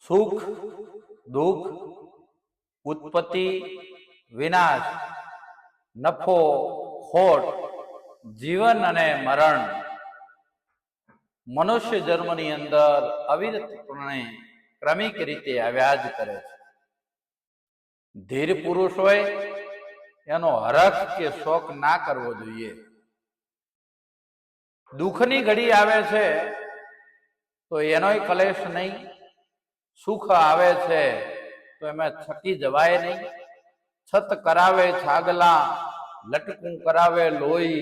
સુખ દુઃખ, ઉત્પત્તિ વિનાશ, નફો ખોટ, જીવન અને મરણ મનુષ્ય જન્મની અંદર અવિરતપણે ક્રમિક રીતે આવ્યા જ કરે છે. ધીર પુરુષ હોય એનો હરખ કે શોક ના કરવો જોઈએ. દુઃખની ઘડી આવે છે તો એનોય કલેશ નહીં, સુખ આવે છે તો એમાં છકી જવાય નહીં. છત કરાવે છાગલા, લટકું કરાવે લોહી,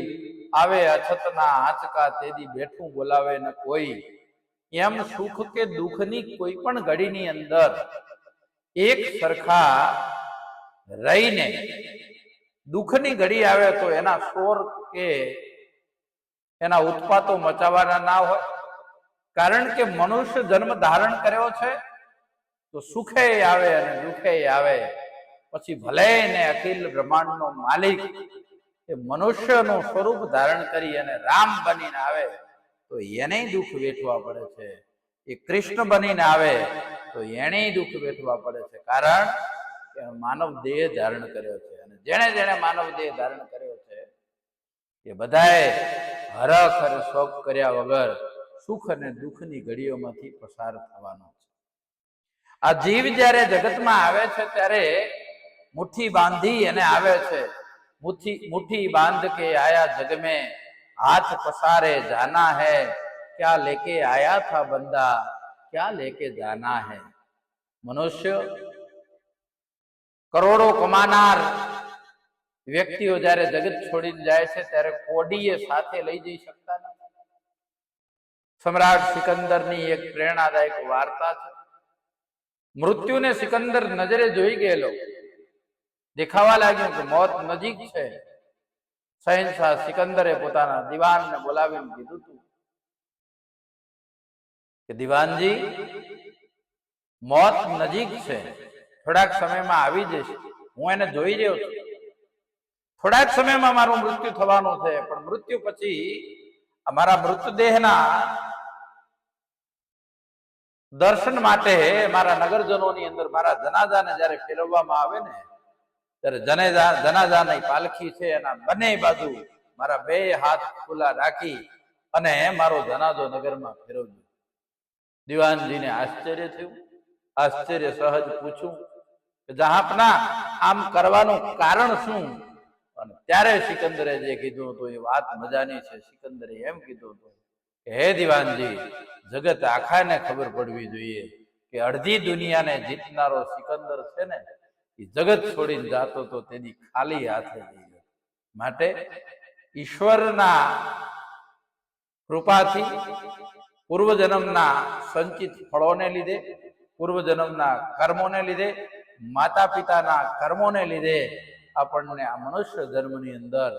આવે અછતના આંચકા તેદી બેઠું બોલાવે ન કોઈ. એમ સુખ કે દુઃખની કોઈ પણ ઘડીની અંદર એક સરખા રહીને દુઃખની ઘડી આવે તો એના શોર કે એના ઉત્પાતો મચાવવાના ના હોય. કારણ કે મનુષ્ય જન્મ ધારણ કર્યો છે તો સુખે આવે અને દુઃખે આવે. પછી ભલે ને અખિલ બ્રહ્માંડનો માલિક એ મનુષ્યનું સ્વરૂપ ધારણ કરી અને રામ બનીને આવે તો એને દુઃખ વેઠવા પડે છે. એ કૃષ્ણ બનીને આવે તો એને દુઃખ વેઠવા પડે છે. કારણ કે માનવ દેહ ધારણ કર્યો છે અને જેણે જેણે માનવ દેહ ધારણ કર્યો છે એ બધાએ હરખ અને શોક કર્યા વગર સુખ અને દુઃખની ઘડીઓમાંથી પસાર થવાનો છે. આ જીવ જ્યારે જગતમાં આવે છે ત્યારે મુઠ્ઠી બાંધી અને આવે છે. मुट्ठी बांध के आया जग में, हाथ पसारे जाना है, क्या लेके आया था बंदा, क्या लेके जाना है. मनुष्य करोड़ों कमानार व्यक्तिओ જ્યારે જગત છોડીને જાય છે ત્યારે કોડીએ સાથે લઈ જઈ શકતા નથી. સમ્રાટ સિકંદરની એક પ્રેરણાદાયક વાર્તા છે. મૃત્યુને સિકંદર નજરે જોઈ ગયેલો, દેખાવા લાગ્યું કે મોત નજીક છે. શહેનશાહ સિકંદરે પોતાના દિવાનને બોલાવીને કીધું હતું કે દિવાનજી, મોત નજીક છે, થોડાક સમયમાં આવી જશે. હું એને જોઈ રહ્યો છું. થોડાક સમયમાં મારું મૃત્યુ થવાનું છે, પણ મૃત્યુ પછી અમારા મૃતદેહના દર્શન માટે મારા નગરજનોની અંદર મારા જનાજાને જ્યારે ફેરવવામાં આવે ને ત્યારે જનાજાની પાલખી છે એના બંને બાજુ મારા બે હાથ ખુલ્લા રાખી અને મારો જનાજો નગરમાં ફેરવજો. દિવાનજીને આશ્ચર્ય થયું. આશ્ચર્ય સહજ પૂછ્યું કે જહાંપના આમ કરવાનું કારણ શું? અને ત્યારે સિકંદરે જે કીધું હતું એ વાત મજાની છે. સિકંદરે એમ કીધું હતું કે હે દિવાનજી, જગત આખાને ખબર પડવી જોઈએ કે અડધી દુનિયાને જીતનારો સિકંદર છે ને એ જગત છોડીને જાતો તો તેની ખાલી હાથે જઈ ગયો. માટે ઈશ્વરના કૃપાથી પૂર્વજન્મના સંચિત ફળોને લીધે, પૂર્વજન્મના કર્મોને લીધે, માતા પિતાના કર્મોને લીધે આપણને આ મનુષ્ય જન્મની અંદર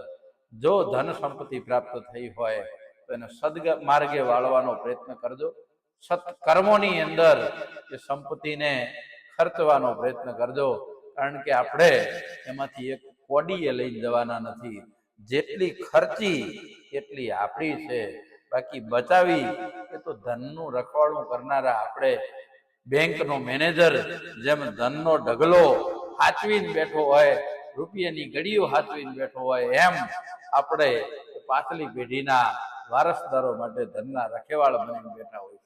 જો ધન સંપત્તિ પ્રાપ્ત થઈ હોય તો એને સદમાર્ગે વાળવાનો પ્રયત્ન કરજો. સત્કર્મોની અંદર એ સંપત્તિને ખર્ચવાનો પ્રયત્ન કરજો. કારણ કે આપણે એમાંથી એક કોડીએ લઈ જવાના નથી. જેટલી ખર્ચી એટલી આપણી છે, બાકી બચાવી એ તો ધનનું રખવાડું કરનારા આપણે. બેંકનો મેનેજર જેમ ધનનો ઢગલો હાચવીને બેઠો હોય, રૂપિયાની ઘડીઓ હાચવીને બેઠો હોય, એમ આપણે પાછલી પેઢીના વારસદારો માટે ધનના રખેવાળ બનીને બેઠા હોય.